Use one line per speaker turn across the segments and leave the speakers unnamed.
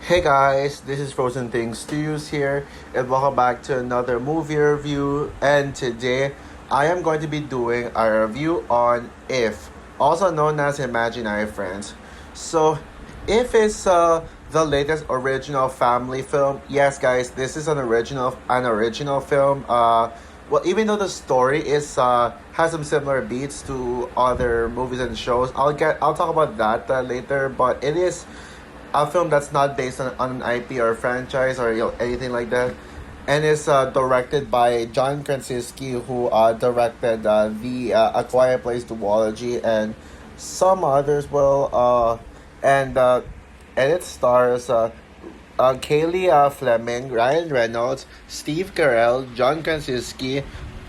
Hey guys, this is Frozen Things Studios here, and welcome back to another movie review. And today, I am going to be doing a review on If, also known as Imaginary Friends. So, If is the latest original family film. Yes, guys, this is an original film. Well, even though the story is has some similar beats to other movies and shows, I'll talk about that later. But it is a film that's not based on an IP or a franchise or anything like that, and it's directed by John Krasinski, who directed the A Quiet Place duology and some others. And and it stars Kaylee Fleming, Ryan Reynolds, Steve Carell, John Krasinski,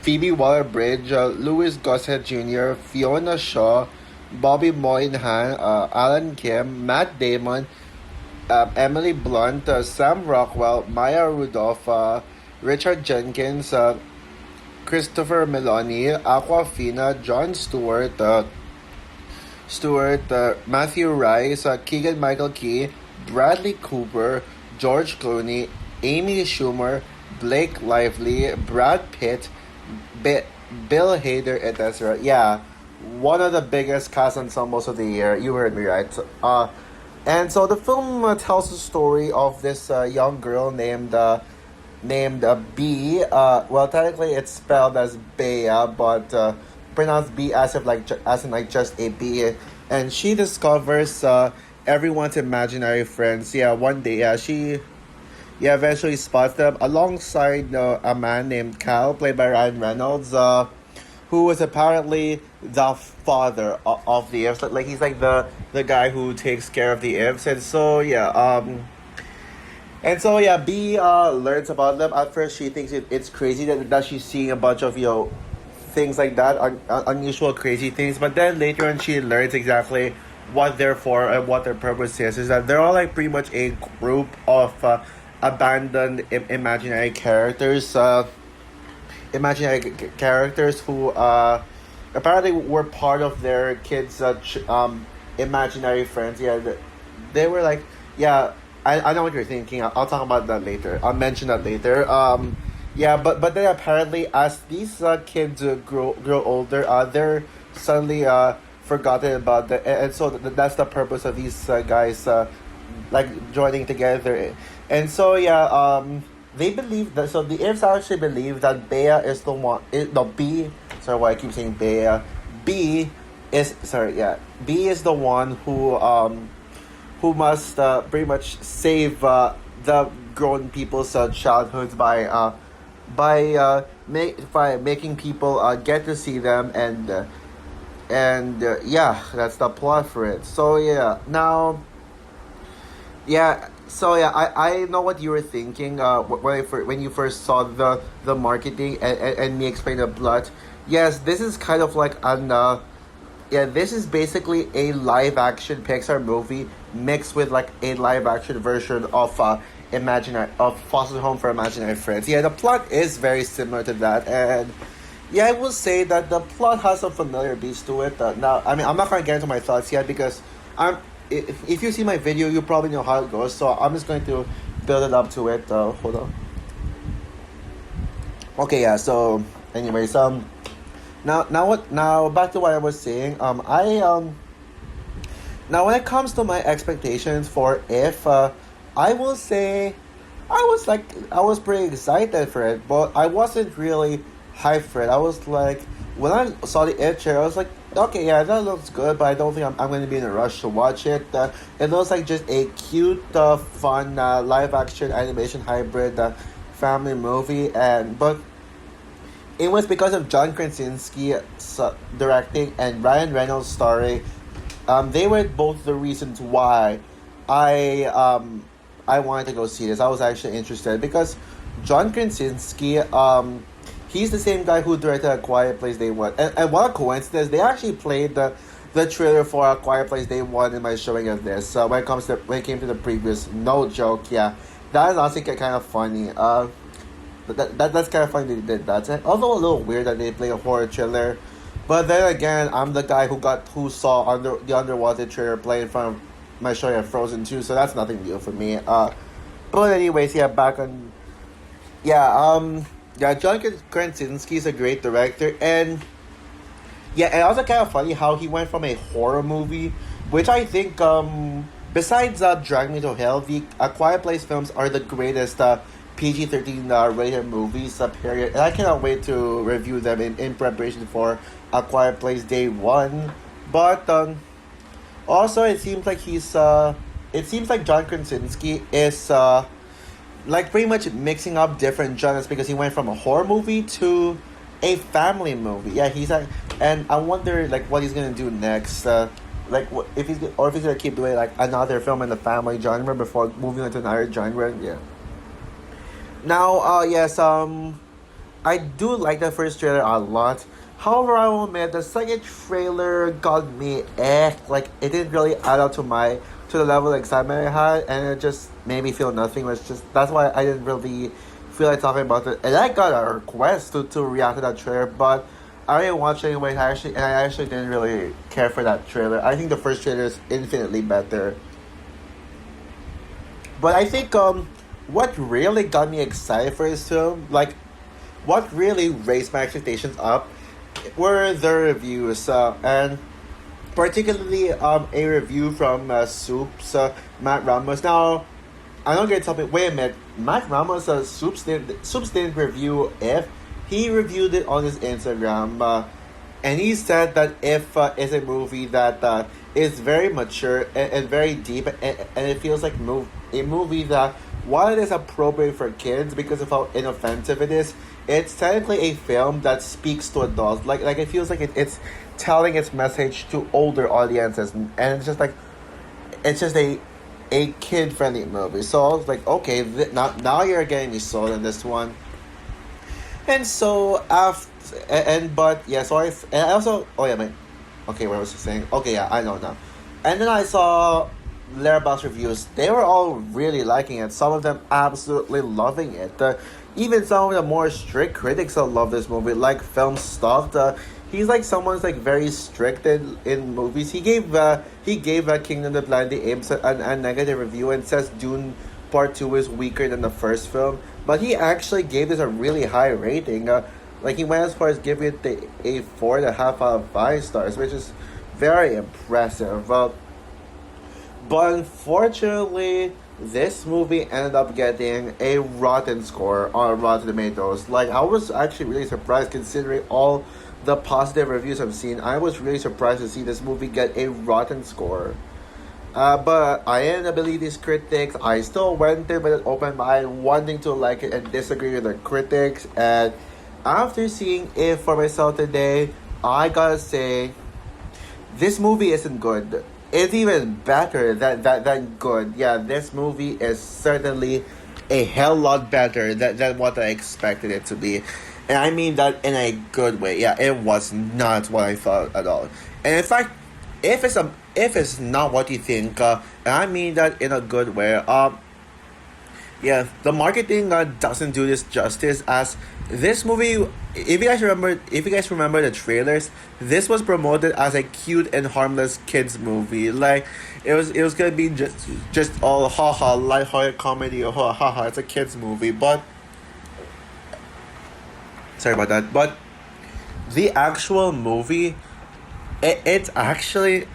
Phoebe Waller-Bridge, Louis Gossett Jr., Fiona Shaw, Bobby Moynihan, Alan Kim, Matt Damon, Emily Blunt, Sam Rockwell, Maya Rudolph, Richard Jenkins, Christopher Meloni, Aquafina, Jon Stewart, Matthew Rice, Keegan Michael Key, Bradley Cooper, George Clooney, Amy Schumer, Blake Lively, Brad Pitt, Bi- Bill Hader, etc. Yeah, one of the biggest cast ensembles of the year. You heard me right. And so the film tells the story of this young girl named B. Well, technically it's spelled as Bea, but pronounced B as if as in like just a B. And she discovers everyone's imaginary friends. Yeah, one day, she eventually spots them alongside a man named Cal, played by Ryan Reynolds, who was apparently the father of the Ifs. Like he's like the guy who takes care of the Ifs, and so B learns about them. At first, she thinks it's crazy that she's seeing a bunch of things like that, unusual, crazy things. But then later on, she learns exactly what they're for and what their purpose is. Is that they're all like pretty much a group of abandoned imaginary characters. Characters who apparently were part of their kids' imaginary friends. Yeah, they were like, yeah, I know what you're thinking. I'll talk about that later. I'll mention that later. Yeah, but then apparently as these kids grow older, they're suddenly forgotten about that, and so that's the purpose of these guys like joining together, and so they believe that, so the Ifs actually believe that Bea is the one. No, B. Sorry, why I keep saying Bea. B is sorry. Yeah, B is the one who must pretty much save the grown people's childhoods by making people get to see them, and yeah, that's the plot for it. So I know what you were thinking when you first saw the marketing and me explain the plot. Yes, this is kind of like this is basically a live action Pixar movie mixed with like a live action version of imaginary of Foster Home for Imaginary Friends. Yeah, the plot is very similar to that, and yeah, I will say that the plot has some familiar beats to it. Now, I mean, I'm not gonna get into my thoughts yet because I'm. If you see my video, you probably know how it goes. So I'm just going to build it up to it. Hold on. Okay, yeah. So, anyways, now back to what I was saying. Now when it comes to my expectations for If, I will say, I was pretty excited for it, but I wasn't really hyped for it. I was like, when I saw the If trailer, I was like, okay, yeah, that looks good, but I don't think I'm going to be in a rush to watch it. It looks like just a cute, fun, live action animation hybrid family movie, but it was because of John Krasinski directing and Ryan Reynolds starring. They were both the reasons why I I wanted to go see this. I was actually interested because John Krasinski, he's the same guy who directed A Quiet Place Day One, and what a coincidence! They actually played the trailer for A Quiet Place Day One in my showing of this. So when it came to the previous, no joke, yeah, that is honestly kind of funny. That's kind of funny they did that. And although a little weird that they play a horror trailer, but then again, I'm the guy who saw the underwater trailer play in front of my showing of Frozen 2, so that's nothing new for me. But anyways, yeah, back on yeah, yeah, John Krasinski is a great director, and yeah, and also kind of funny how he went from a horror movie, which I think, besides Drag Me to Hell, the A Quiet Place films are the greatest PG-13 rated movies, period. And I cannot wait to review them in preparation for A Quiet Place Day 1. But also, it seems like John Krasinski is like pretty much mixing up different genres because he went from a horror movie to a family movie. Yeah, and I wonder like what he's gonna do next. Like what if he's gonna keep doing like another film in the family genre before moving on to another genre. Yeah. Now, yes, I do like the first trailer a lot. However, I will admit the second trailer got me like it didn't really add up to the level of excitement I had, and it just made me feel nothing. That's why I didn't really feel like talking about it. And I got a request to react to that trailer, but I didn't watch it anyway. I actually didn't really care for that trailer. I think the first trailer is infinitely better. But I think what really got me excited for this film, like what really raised my expectations up, were the reviews, and particularly a review from Soups, Matt Ramos. Now, I don't get something. Wait a minute, Matt Ramos, Soups didn't review If. He reviewed it on his Instagram, and he said that If is a movie that is very mature and very deep, and it feels like a movie that, while it is appropriate for kids because of how inoffensive it is, it's technically a film that speaks to adults. Like it feels like it's telling its message to older audiences, and it's just a kid friendly movie. So I was like, okay, now you're getting me sold on this one. And so after but yeah, so and I also okay, what was I saying? Okay, yeah, I know now. And then I saw Letterboxd reviews. They were all really liking it. Some of them absolutely loving it. Even some of the more strict critics that love this movie, like Film Stuffed. He's like someone's like very strict in movies. He gave Kingdom of the Planet of the Apes a negative review and says Dune Part 2 is weaker than the first film. But he actually gave this a really high rating. Like he went as far as giving it a 4.5 out of 5 stars, which is very impressive. But unfortunately, this movie ended up getting a rotten score on Rotten Tomatoes. Like, I was actually really surprised considering all the positive reviews I've seen. I was really surprised to see this movie get a rotten score. But I didn't believe these critics. I still went in with an open mind, wanting to like it and disagree with the critics. And after seeing it for myself today, I gotta say, this movie isn't good. It's even better than good. Yeah, this movie is certainly a hell lot better than what I expected it to be. And I mean that in a good way. Yeah, it was not what I thought at all. And in fact, if it's not what you think, and I mean that in a good way, yeah, the marketing doesn't do this justice. As this movie, if you guys remember the trailers, this was promoted as a cute and harmless kids movie. Like it was gonna be just all haha lighthearted comedy, or haha it's a kids movie. But sorry about that. But the actual movie, it's actually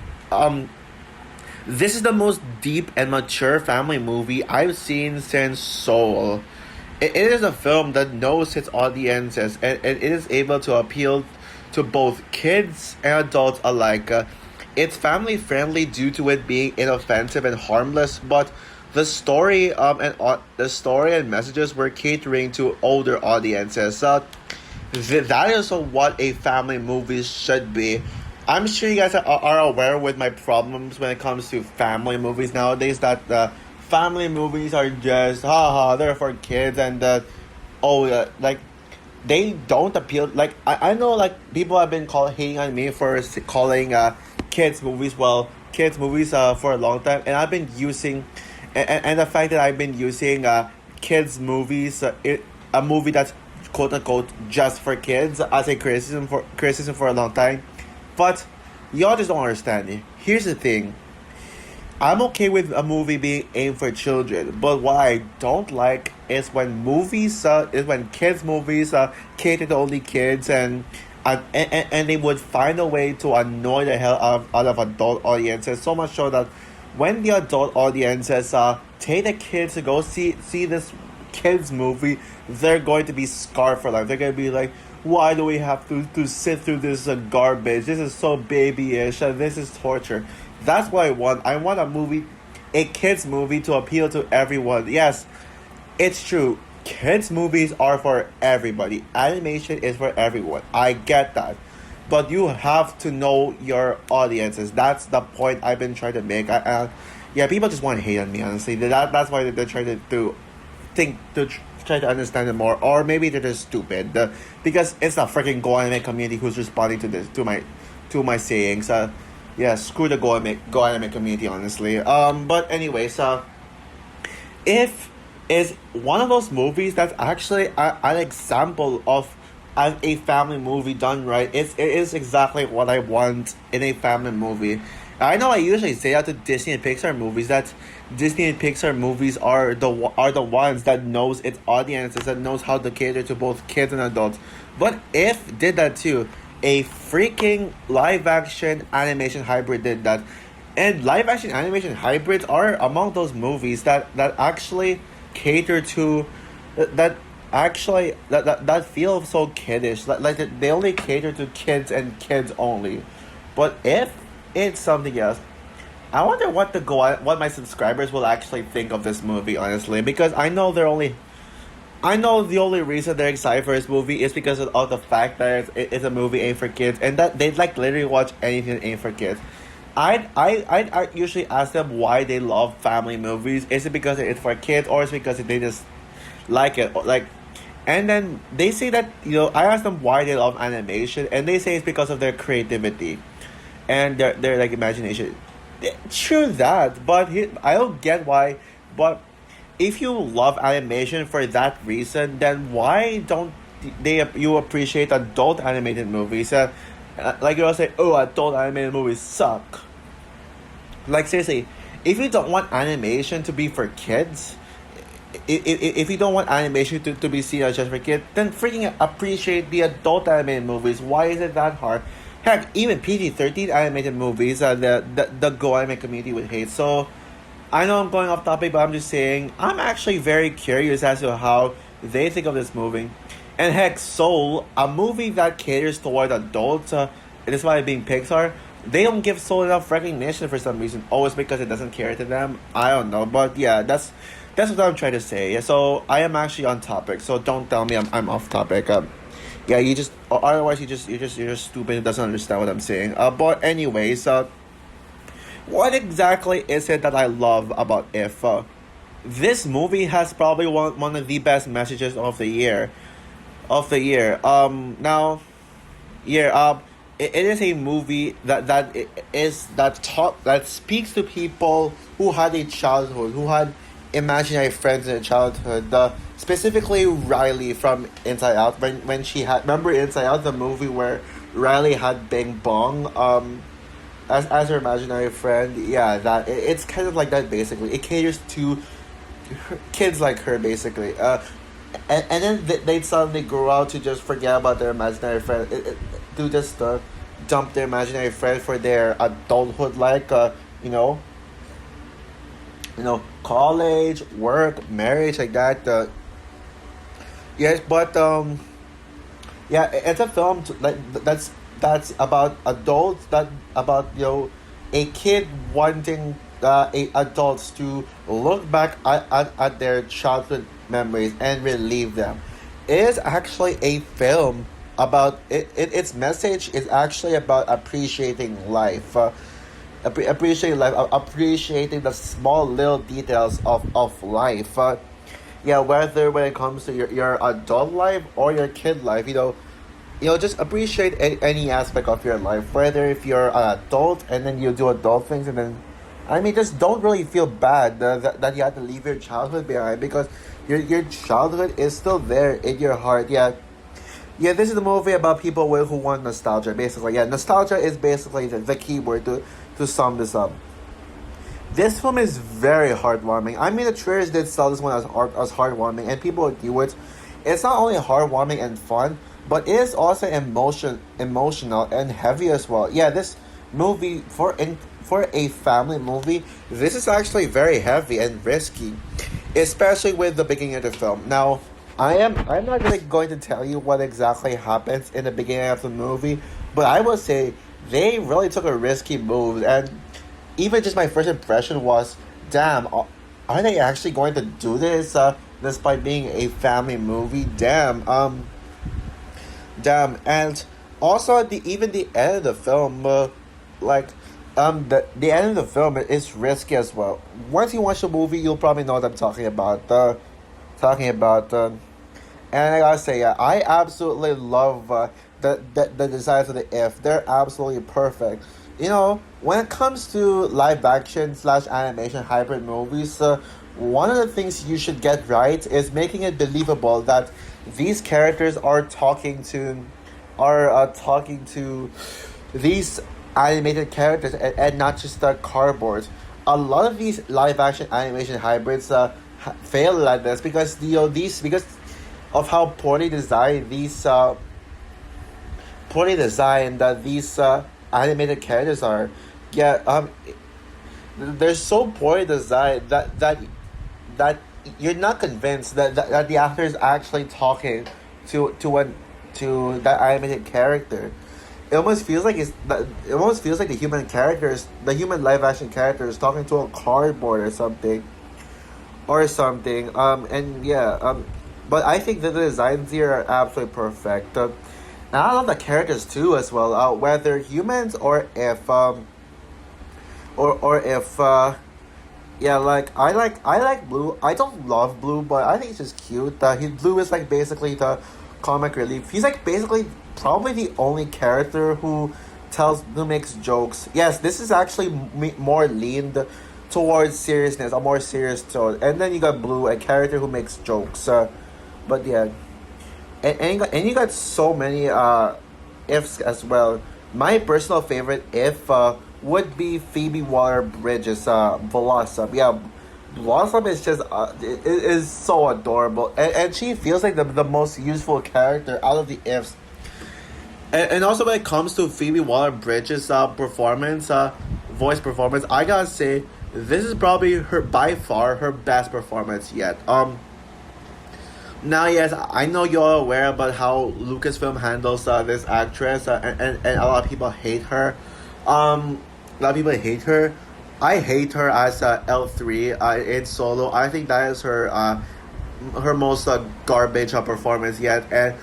this is the most deep and mature family movie I've seen since Soul. It is a film that knows its audiences, and it is able to appeal to both kids and adults alike. It's family friendly due to it being inoffensive and harmless, but the story and messages were catering to older audiences. That is what a family movie should be. I'm sure you guys are aware with my problems when it comes to family movies nowadays, that family movies are just they're for kids, and like they don't appeal. Like I know like people have been hating on me for calling kids movies for a long time, and I've been using and the fact that I've been using kids movies, a movie that's quote unquote just for kids, as a criticism for a long time. But y'all just don't understand it. Here's the thing. I'm okay with a movie being aimed for children, but what I don't like is when kids movies cater to only kids, and they would find a way to annoy the hell out of adult audiences, so much so that when the adult audiences take the kids to go see this kids movie, they're going to be scarred for life. They're going to be like, why do we have to sit through this garbage? This is so babyish, and this is torture. That's what I want. I want a kids movie to appeal to everyone. Yes, it's true. Kids movies are for everybody. Animation is for everyone. I get that. But you have to know your audiences. That's the point I've been trying to make. Yeah, people just want to hate on me, honestly. That's why they're trying to think to try to understand it more, or maybe they're just stupid. Because it's the freaking Go Anime community who's responding to this to my sayings. Yeah, screw the Go Anime community, honestly. But anyways, if is one of those movies that's actually an example of a family movie done right. It is exactly what I want in a family movie. I know I usually say that to Disney and Pixar movies, that Disney and Pixar movies are the ones that knows its audiences, that knows how to cater to both kids and adults. But if did that too, a freaking live action animation hybrid did that. And live action animation hybrids are among those movies that actually cater to that that feel so kiddish. Like they only cater to kids and kids only. But if it's something else, I wonder what my subscribers will actually think of this movie, honestly, because I know the only reason they're excited for this movie is because of the fact that it's a movie aimed for kids, and that they like literally watch anything aimed for kids. I usually ask them why they love family movies. Is it because it's for kids, or is it because they just like it? Like, and then they say that, I ask them why they love animation, and they say it's because of their creativity and their like imagination. True that, but I don't get why. But if you love animation for that reason, then why don't you appreciate adult animated movies? Like you all say, oh, adult animated movies suck. Like, seriously, if you don't want animation to be for kids, if you don't want animation to be seen as just for kids, then freaking appreciate the adult animated movies. Why is it that hard? Heck, even PG-13 animated movies, the Go Anime community would hate. So, I know I'm going off topic, but I'm just saying, I'm actually very curious as to how they think of this movie. And heck, Soul, a movie that caters toward adults, despite being Pixar, they don't give Soul enough recognition for some reason. Always because it doesn't cater to them. I don't know, but yeah, that's what I'm trying to say. Yeah, so I am actually on topic. So don't tell me I'm off topic. Yeah, you just otherwise you're just stupid and doesn't understand what I'm saying. But anyways, what exactly is it that I love about If? This movie has probably one of the best messages of the year. Now, yeah. It is a movie that speaks to people who had a childhood, who had imaginary friends in their childhood. Specifically Riley from Inside Out. When she had, remember Inside Out, the movie where Riley had Bing Bong as her imaginary friend. Yeah, it's kind of like that basically. It caters to kids like her basically. And then they'd suddenly grow out to just forget about their imaginary friend, to just dump their imaginary friend for their adulthood, like college, work, marriage, like that. Yes, but yeah, it's a film that's about adults, that about a kid wanting adults to look back at their childhood memories and relive them. It is actually a film about its message is actually about appreciating life, appreciating life, appreciating the small little details of life. Yeah, whether when it comes to your adult life or your kid life, just appreciate any aspect of your life. Whether if you're an adult and then you do adult things, and then, I mean, just don't really feel bad that you had to leave your childhood behind, because your childhood is still there in your heart. Yeah, this is a movie about people who want nostalgia, basically. Yeah, nostalgia is basically the key word to sum this up. This film is very heartwarming. I mean, the trailers did sell this one as heartwarming, and people do it. It's not only heartwarming and fun, but it is also emotional and heavy as well. Yeah, this movie for a family movie, this is actually very heavy and risky, especially with the beginning of the film. Now, I'm not really going to tell you what exactly happens in the beginning of the movie, but I will say they really took a risky move, and even just my first impression was, damn, are they actually going to do this? Despite being a family movie, damn, and also even the end of the film, like, the end of the film is risky as well. Once you watch the movie, you'll probably know what I'm talking about. Talking about, and I gotta say, yeah, I absolutely love the designs of the If. They're absolutely perfect. You know, when it comes to live action slash animation hybrid movies, one of the things you should get right is making it believable that these characters are talking to these animated characters, and not just the cardboard. A lot of these live action animation hybrids fail like this because these because of how poorly designed that these animated characters are. Yeah, they're so poorly designed that you're not convinced that the actor is actually talking to that animated character. It almost feels like the human live action character is talking to a cardboard or something. And yeah, but I think that the designs here are absolutely perfect. And I love the characters too as well. Whether humans or if yeah, I like Blue. I don't love Blue, but I think it's just cute. Blue is like basically the comic relief. He's like basically probably the only character who makes jokes. Yes, this is actually more leaned towards seriousness, a more serious tone. And then you got Blue, a character who makes jokes. But yeah, and you got so many ifs as well. My personal favorite if would be Phoebe Waller Bridges, Blossom. Yeah, Blossom is just is so adorable, and she feels like the most useful character out of the ifs. And also when it comes to Phoebe Waller Bridges' voice performance, I gotta say this is probably her by far her best performance yet. Now, yes, I know you're aware about how Lucasfilm handles this actress, and a lot of people hate her. A lot of people hate her. I hate her as L3 in Solo. I think that is her most garbage performance yet. And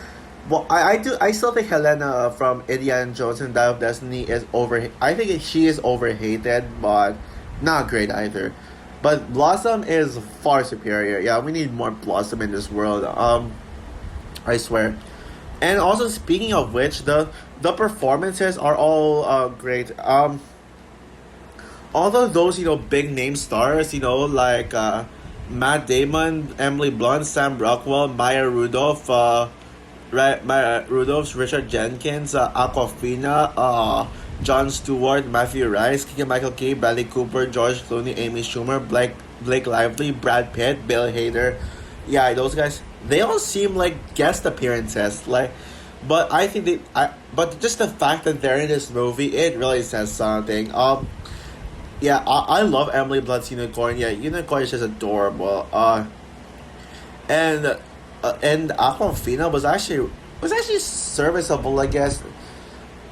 well, I still think Helena from Indiana Jones and Dial of Destiny is over. I think she is overhated, but not great either. But Blossom is far superior. Yeah, we need more Blossom in this world. I swear. And also, speaking of which, the performances are all great. Although those big name stars, like Matt Damon, Emily Blunt, Sam Rockwell, Maya Rudolph, Maya Rudolph, Richard Jenkins, Aquafina, Jon Stewart, Matthew Rice, Keegan Michael Key, Bradley Cooper, George Clooney, Amy Schumer, Blake Lively, Brad Pitt, Bill Hader. Yeah, those guys, they all seem like guest appearances. But I think but just the fact that they're in this movie, it really says something. Yeah, I love Emily Blunt's Unicorn. Yeah, Unicorn is just adorable. And Aquafina was actually serviceable, I guess.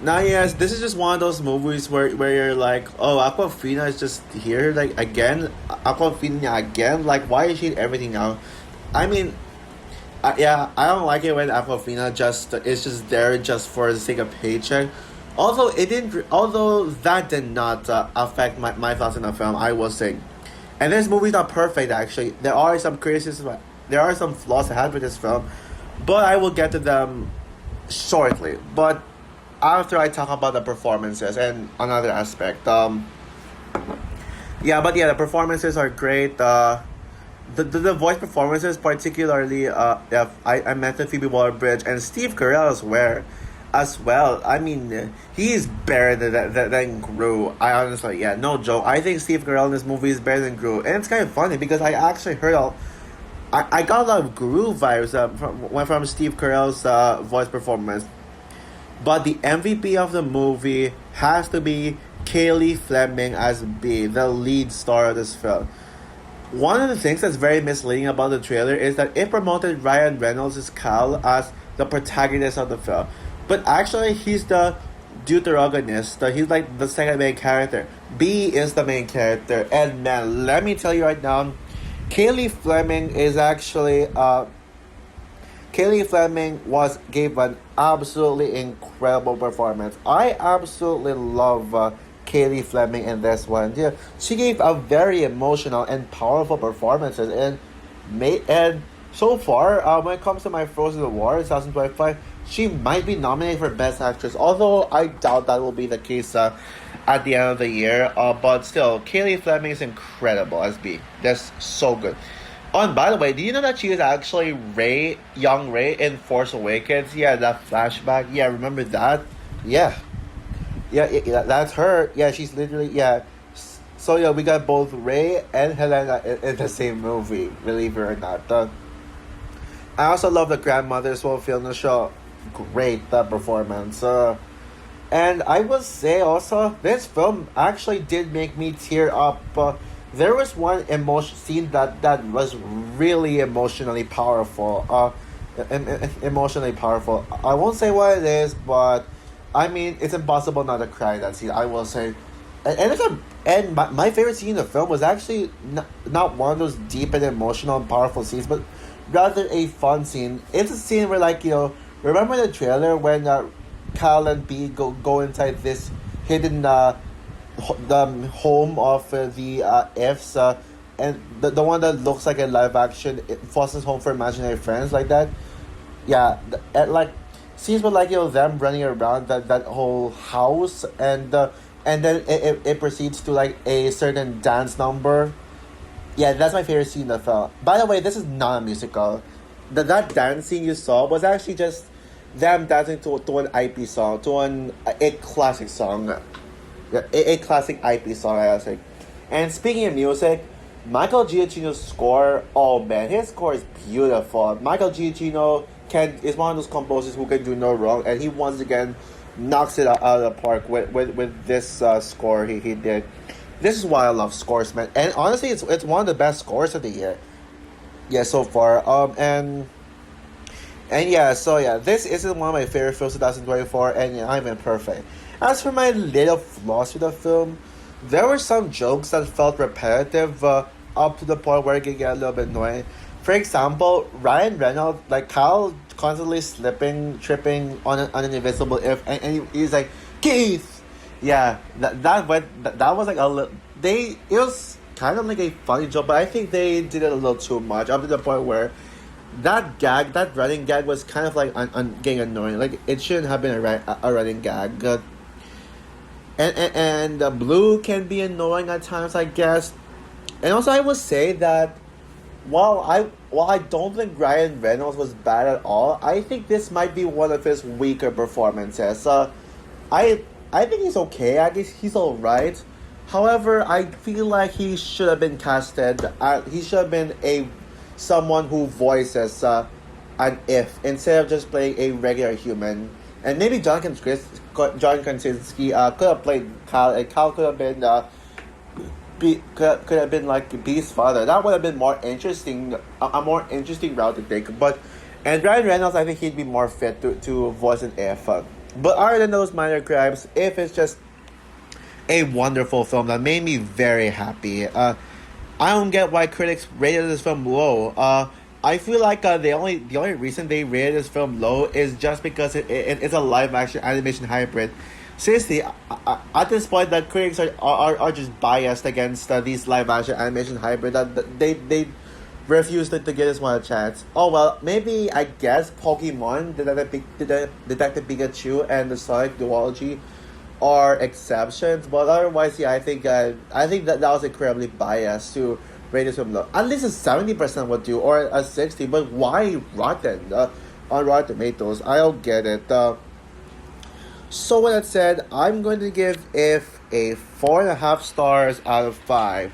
Now, yes, this is just one of those movies where you're like, oh, Aquafina is just here, like, again? Aquafina again? Like, why is she in everything now? I mean, yeah, I don't like it when Aquafina is just there just for the sake of paycheck. Although that did not affect my thoughts on the film, I will say. And this movie's not perfect, actually. There are some criticisms, there are some flaws I have with this film, but I will get to them shortly. But after I talk about the performances and another aspect, the performances are great. The voice performances, particularly, I mentioned Phoebe Waller-Bridge and Steve Carell as well. as well. I mean, he's better than Gru. I honestly, yeah, no joke. I think Steve Carell in this movie is better than Gru, and it's kind of funny because I actually heard I got a lot of Gru vibes from Steve Carell's voice performance, but the MVP of the movie has to be Kaylee Fleming as B, the lead star of this film. One of the things that's very misleading about the trailer is that it promoted Ryan Reynolds as Cal as the protagonist of the film. But actually, he's the deuteragonist. He's like the second main character. B is the main character. And man, let me tell you right now, Kaylee Fleming is actually Kaylee Fleming gave an absolutely incredible performance. I absolutely love Kaylee Fleming in this one. Yeah, she gave a very emotional and powerful performances, and so far, when it comes to my Frozen Award 2025, she might be nominated for Best Actress. Although I doubt that will be the case at the end of the year. But still, Kaylee Fleming is incredible as B. That's so good. Oh, and by the way, do you know that she is actually young Rey in Force Awakens? Yeah, that flashback. Yeah, remember that? Yeah. Yeah, that's her. Yeah, she's literally, yeah. So, yeah, we got both Rey and Helena in the same movie, believe it or not. I also love the grandmother's whole film the show. Great, that performance. And I will say also, this film actually did make me tear up. There was one emotion scene that was really emotionally powerful. Emotionally powerful. I won't say what it is, but I mean, it's impossible not to cry in that scene. I will say, and my favorite scene in the film was actually not one of those deep and emotional and powerful scenes, but rather a fun scene. It's a scene where, like, remember the trailer when Cal and B go inside this hidden the home of the F's, and the one that looks like a live action Foster's Home for Imaginary Friends, like that. Yeah, and like scenes with, like, them running around that whole house, and then it proceeds to like a certain dance number. Yeah, that's my favorite scene in the film. By the way, this is not a musical. That dance scene you saw was actually just them dancing to an IP song, to a classic song. Yeah, a classic IP song, I think. And speaking of music, Michael Giacchino's score, oh man, his score is beautiful. Michael Giacchino is one of those composers who can do no wrong, and he once again knocks it out of the park with this score he did. This is why I love scores, man. And honestly, it's one of the best scores of the year. Yeah, so far. And yeah, so yeah, this isn't one of my favorite films of 2024, and yeah, I'm imperfect. As for my little flaws with the film, there were some jokes that felt repetitive up to the point where it could get a little bit annoying. For example, Ryan Reynolds, like Kyle, constantly tripping on an invisible if, and he's like, Keith! Yeah, that was like a little, it was kind of like a funny joke, but I think they did it a little too much, up to the point where that running gag was kind of like getting annoying. Like, it shouldn't have been a running gag. And Blue can be annoying at times, I guess. And also, I would say that while I don't think Ryan Reynolds was bad at all, I think this might be one of his weaker performances. I think he's okay. I guess he's alright. However, I feel like he should have been casted. He should have been someone who voices an if instead of just playing a regular human. And maybe John Krasinski could have played Cal, and Cal could have been could have been like B's father. That would have been more interesting, a more interesting route to take. And Ryan Reynolds, I think he'd be more fit to voice an if. But other than those minor crimes, If is just a wonderful film that made me very happy. I don't get why critics rated this film low. I feel like the only reason they rated this film low is just because it's a live action animation hybrid. Seriously, at this point, the critics are just biased against these live action animation hybrid. That they refuse to give this one a chance. Oh well, maybe I guess Pokemon, Detective Pikachu, and the Sonic duology are exceptions, but otherwise, yeah, I think that was incredibly biased to rate this film low. At least a 70% would do, or a 60. But why Rotten on Rotten Tomatoes? I don't get it. So with that said, I'm going to give If a 4.5 stars out of 5.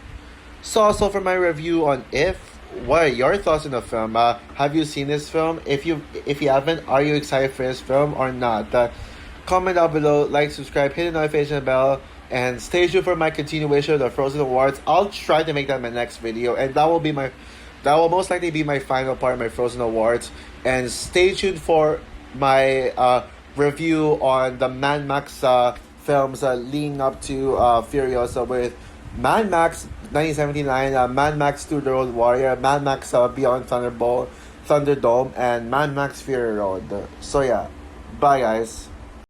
So for my review on If, what are your thoughts on the film? Have you seen this film? If you haven't, are you excited for this film or not? Comment down below, like, subscribe, hit the notification bell, and stay tuned for my continuation of the Frozen Awards. I'll try to make that my next video, and that will most likely be my final part of my Frozen Awards. And stay tuned for my review on the Mad Max films leading up to Furiosa with Mad Max 1979, Mad Max 2 The Road Warrior, Mad Max Beyond Thunderdome, and Mad Max Fury Road. So yeah, bye guys.